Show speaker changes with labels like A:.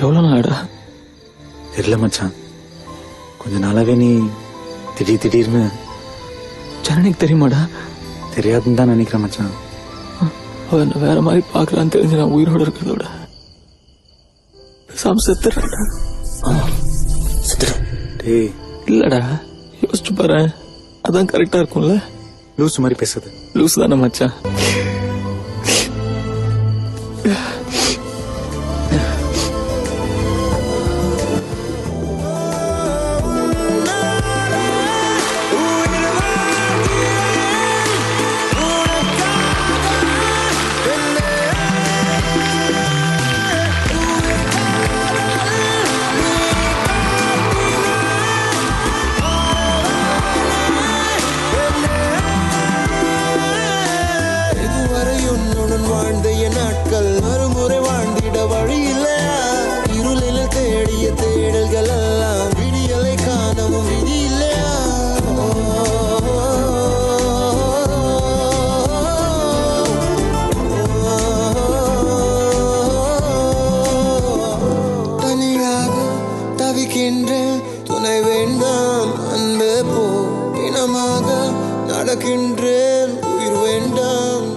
A: எவ்வளவு நாளடா?
B: தெரியல மச்சான். கொஞ்ச நாளாவே நீ திடீர்னு.
A: ஜனனிக்கு தெரியுமாடா?
B: தெரியாதுன்னு தான் நினைக்கிறேன் மச்சான்.
A: அவ என்ன வேற மாதிரி பாக்குறான்னு தெரிஞ்சு நான் உயிரோட இருக்கிறதோட பேசாம செத்துறேன்டா.
B: டேய்
A: இல்லடா, யோசிச்சு பாரு, அதான் கரெக்டா இருக்கும்ல.
B: லூஸ் மாதிரி பேசுது.
A: லூஸ் தானே மச்சான்.
C: வாழ்ந்த என் நாட்கள் மறுமுறை வாழ்ந்திட வழி இல்லையா? இருளில் தேடிய தேடல்கள் எல்லாம் விடியலை காணவும் விதி இல்லையா? தனியாக தவிக்கின்றேன், துணை வேண்டாம் அன்பே போ. பிணமாக நடக்கின்றேன், உயிர் வேண்டாம்.